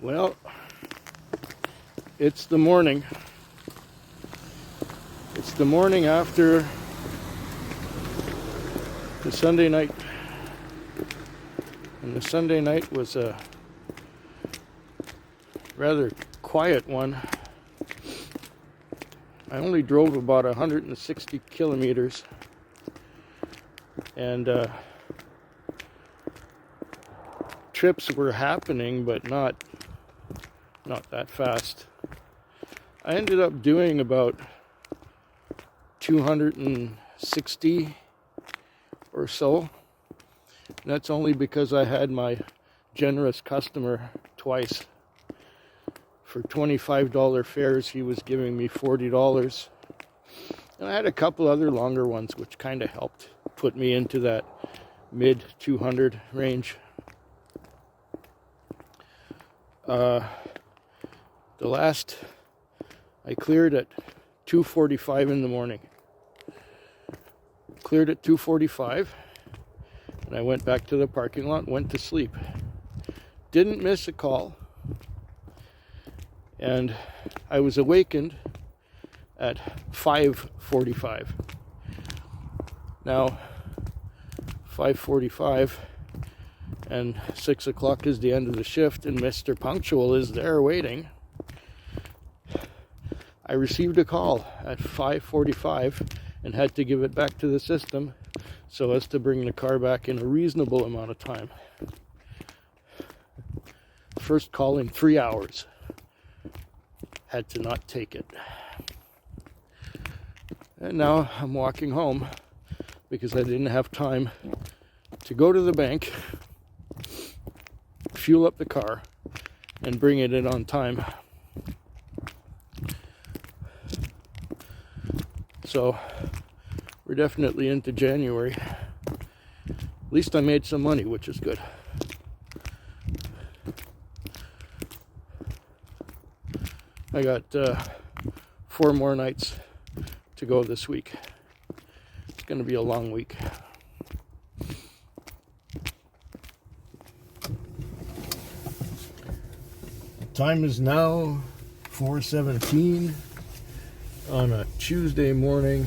Well, it's the morning. It's the morning after the Sunday night. And the Sunday night was a rather quiet one. I only drove about 160 kilometers. And trips were happening, but not that fast. I ended up doing about 260 or so. And that's only because I had my generous customer twice. For $25 fares, he was giving me $40. And I had a couple other longer ones, which kind of helped put me into that mid 200 range. The last I cleared at 2:45 in the morning. Cleared at 2:45, and I went back to the parking lot, went to sleep. Didn't miss a call, and I was awakened at 5:45. Now, 5:45 and 6 o'clock is the end of the shift, and Mr. Punctual is there waiting. I received a call at 5:45 and had to give it back to the system so as to bring the car back in a reasonable amount of time. First call in 3 hours. Had to not take it. And now I'm walking home because I didn't have time to go to the bank, fuel up the car, and bring it in on time. So we're definitely into January. At least I made some money, which is good. I got 4 more nights to go this week. It's going to be a long week. Time is now 4:17 on a Tuesday morning,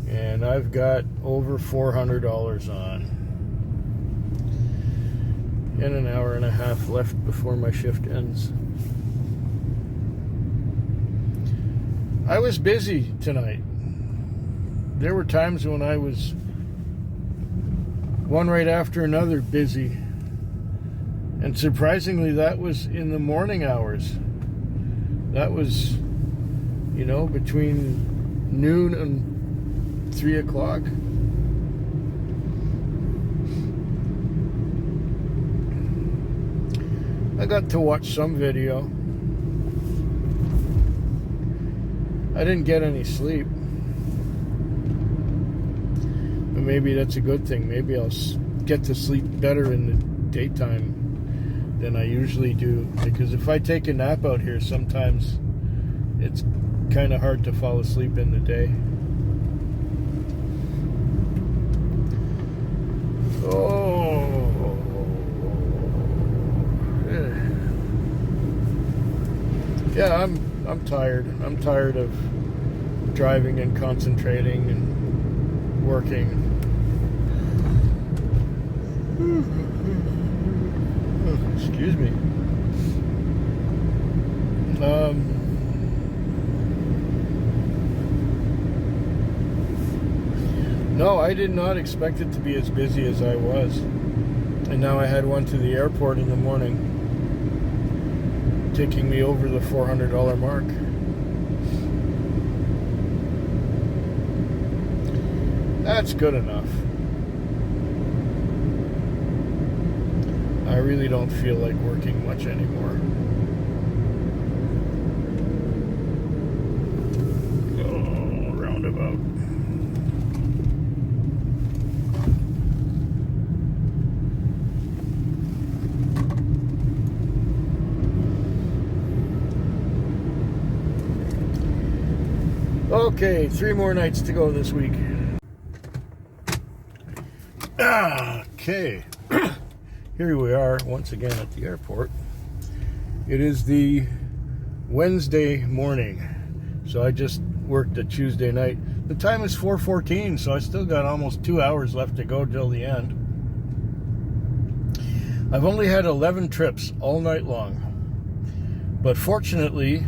and I've got over $400 on, and an hour and a half left before my shift ends. I was busy tonight. There were times when I was one right after another busy. And surprisingly, that was in the morning hours. That was, between noon and 3 o'clock. I got to watch some video. I didn't get any sleep. But maybe that's a good thing. Maybe I'll get to sleep better in the daytime than I usually do, because if I take a nap out here, sometimes it's kind of hard to fall asleep in the day. Yeah, I'm tired. I'm tired of driving and concentrating and working. Excuse me. No, I did not expect it to be as busy as I was. And now I had one to the airport in the morning, taking me over the $400 mark. That's good enough. I really don't feel like working much anymore. Oh, roundabout. Okay, 3 more nights to go this week. Okay. Here we are once again at the airport. It is the Wednesday morning, so I just worked a Tuesday night. The time is 4:14, so I still got almost 2 hours left to go till the end. I've only had 11 trips all night long, but fortunately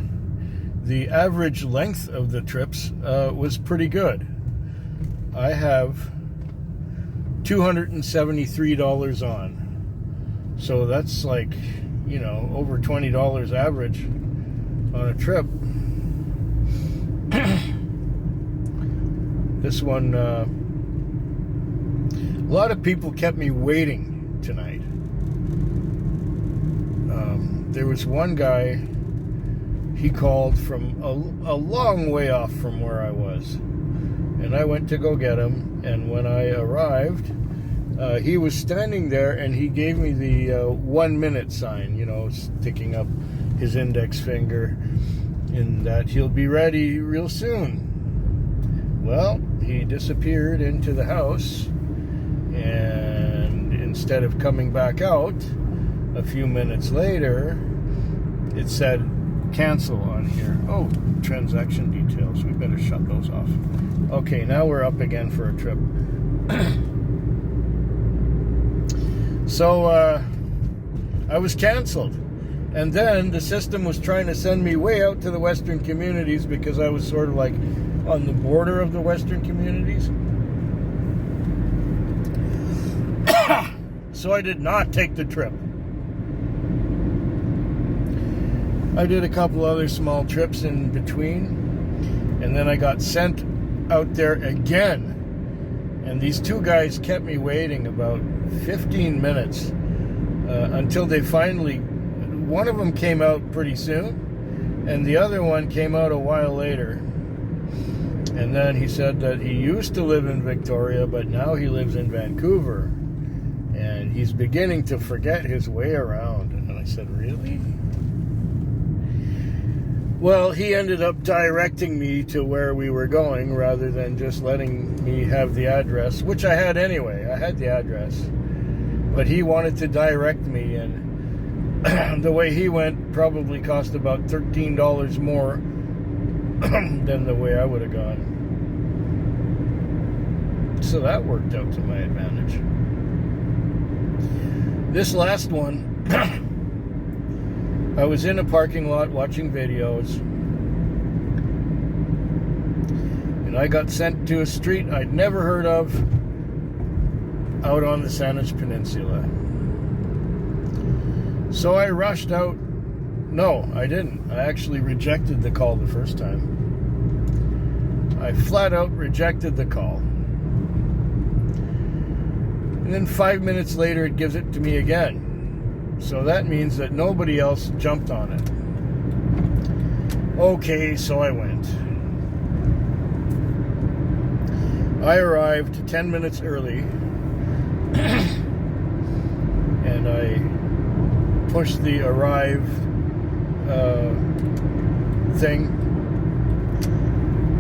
the average length of the trips was pretty good. I have $273 on, so that's like, you know, over $20 average on a trip. This one, a lot of people kept me waiting tonight. There was one guy, he called from a long way off from where I was, and I went to go get him, and when I arrived, he was standing there, and he gave me the 1 minute sign, you know, sticking up his index finger, in that he'll be ready real soon. Well, he disappeared into the house, and instead of coming back out, a few minutes later, it said cancel on here. Oh, transaction details. We better shut those off. Okay, now we're up again for a trip. So, I was canceled. And then the system was trying to send me way out to the Western communities because I was sort of like on the border of the Western communities. So I did not take the trip. I did a couple other small trips in between, and then I got sent out there again. And these two guys kept me waiting about 15 minutes until they finally, one of them came out pretty soon, and the other one came out a while later. And then he said that he used to live in Victoria, but now he lives in Vancouver. And he's beginning to forget his way around. And I said, really? Well, he ended up directing me to where we were going rather than just letting me have the address, which I had anyway. I had the address. But he wanted to direct me, and the way he went probably cost about $13 more than the way I would have gone. So that worked out to my advantage. This last one, I was in a parking lot watching videos, and I got sent to a street I'd never heard of out on the Saanich Peninsula. So I rushed out. No, I didn't. I actually rejected the call the first time. I flat out rejected the call. And then 5 minutes later, it gives it to me again. So that means that nobody else jumped on it. Okay, so I went. I arrived 10 minutes early, and I pushed the arrive thing,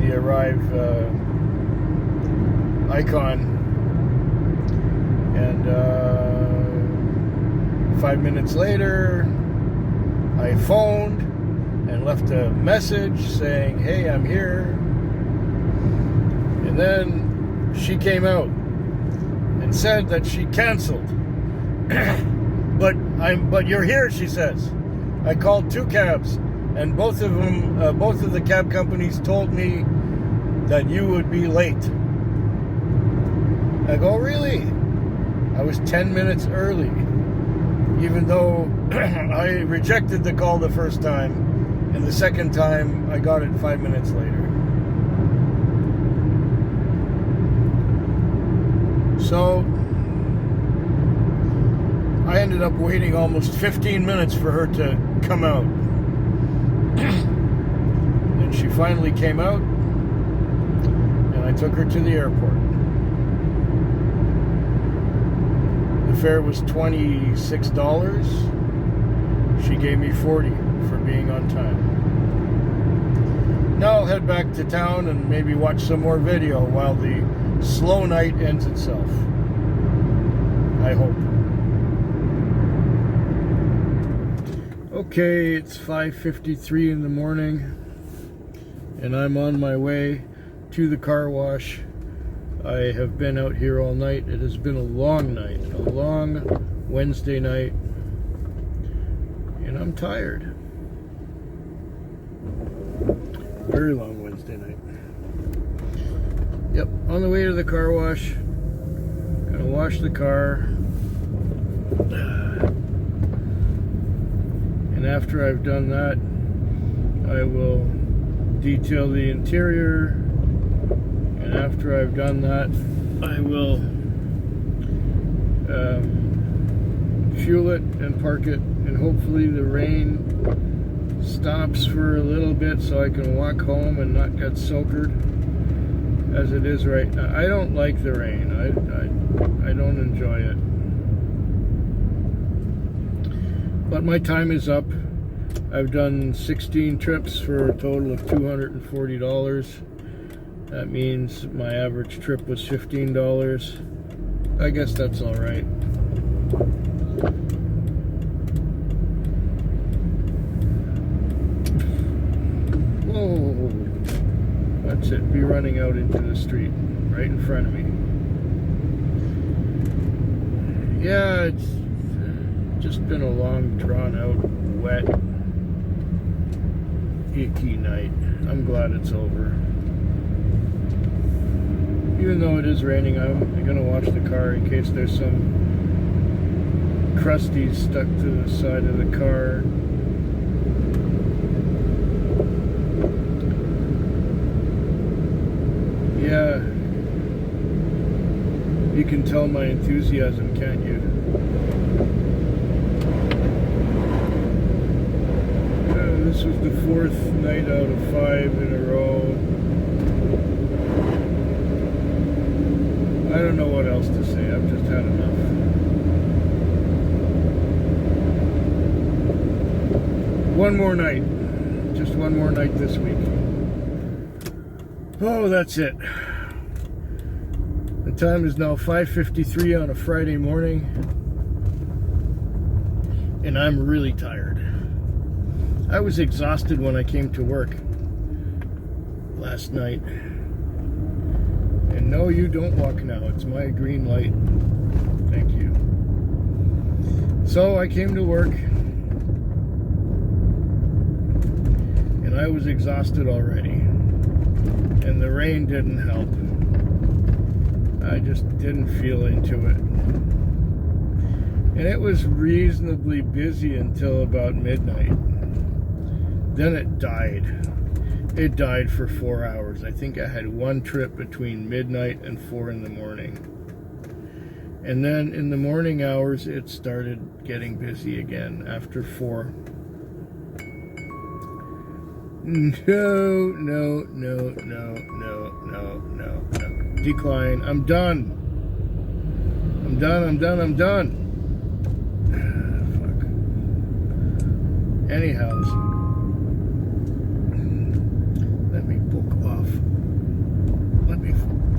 the arrive icon, and 5 minutes later, I phoned and left a message saying, hey, I'm here. And then she came out and said that she canceled. But you're here, she says. I called 2 cabs, and both of the cab companies told me that you would be late. I go, really? I was 10 minutes early, even though I rejected the call the first time, and the second time I got it 5 minutes later. So I ended up waiting almost 15 minutes for her to come out. And she finally came out, and I took her to the airport. The fare was $26. She gave me $40 for being on time. Now I'll head back to town and maybe watch some more video while the slow night ends itself. I hope. Okay, it's 5:53 in the morning, and I'm on my way to the car wash. I have been out here all night. It has been a long night, a long Wednesday night, and I'm tired. Very long Wednesday night. Yep, on the way to the car wash. Gonna wash the car. And after I've done that, I will detail the interior. And after I've done that, I will fuel it and park it. And hopefully the rain stops for a little bit so I can walk home and not get soakered as it is right now. I don't like the rain. I don't enjoy it. But my time is up. I've done 16 trips for a total of $240. That means my average trip was $15. I guess that's all right. Whoa, that's it. Be running out into the street right in front of me. Yeah, it's just been a long, drawn-out, wet, icky night. I'm glad it's over. Even though it is raining, I'm going to wash the car in case there's some crusties stuck to the side of the car. Yeah. You can tell my enthusiasm, can't you? This was the 4th night out of 5 in a row. I don't know what else to say. I've just had enough. One more night. Just one more night this week. Oh, that's it. The time is now 5:53 on a Friday morning. And I'm really tired. I was exhausted when I came to work last night. And no, you don't walk now. It's my green light. Thank you. So I came to work, and I was exhausted already. And the rain didn't help. I just didn't feel into it. And it was reasonably busy until about midnight. Then it died. It died for 4 hours. I think I had one trip between midnight and 4 in the morning. And then in the morning hours, it started getting busy again after 4. No. Decline. I'm done. Fuck. Anyhow.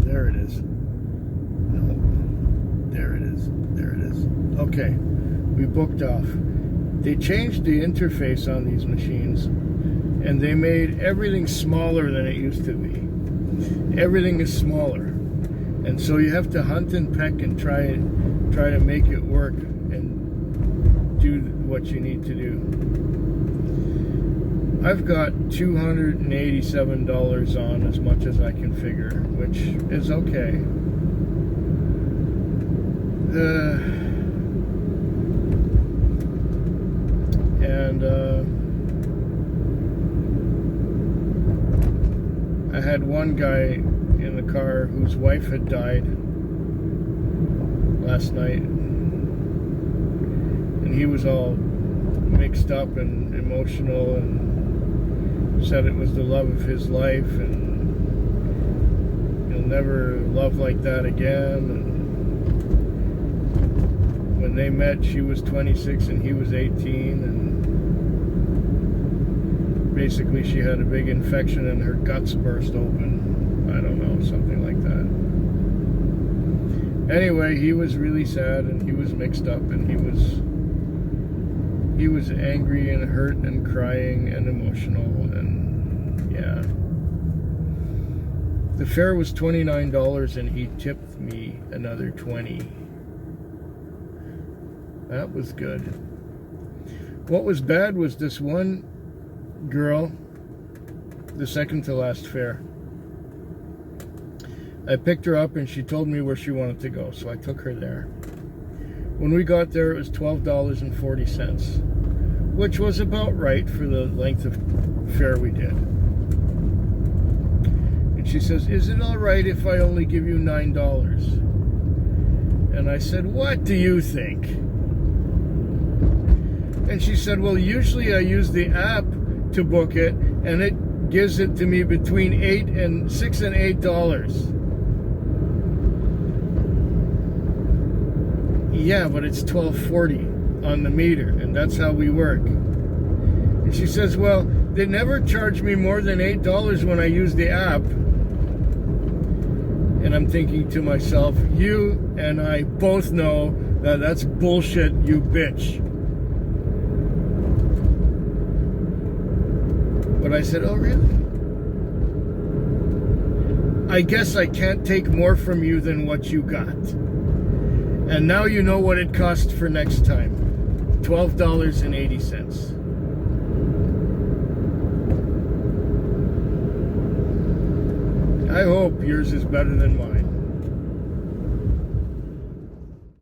There it is. No. There it is. Okay. We booked off. They changed the interface on these machines, and they made everything smaller than it used to be. Everything is smaller. And so you have to hunt and peck and try to make it work and do what you need to do. I've got $287 on, as much as I can figure, which is okay. I had one guy in the car whose wife had died last night, and he was all mixed up and emotional and said it was the love of his life and he'll never love like that again. And when they met, she was 26 and he was 18, and basically she had a big infection and her guts burst open. I don't know, something like that. Anyway, he was really sad and he was mixed up and he was he was angry and hurt and crying and emotional, and yeah. The fare was $29 and he tipped me another $20. That was good. What was bad was this one girl, the second to last fare. I picked her up and she told me where she wanted to go, so I took her there. When we got there, it was $12.40, which was about right for the length of fare we did. And she says, "Is it all right if I only give you $9? And I said, "What do you think?" And she said, "Well, usually I use the app to book it, and it gives it to me between $6 and $8. Yeah, but it's $12.40 on the meter, and that's how we work. And she says, "Well, they never charge me more than $8 when I use the app." And I'm thinking to myself, you and I both know that that's bullshit, you bitch. But I said, "Oh, really? I guess I can't take more from you than what you got. And now you know what it costs for next time. $12.80. I hope yours is better than mine.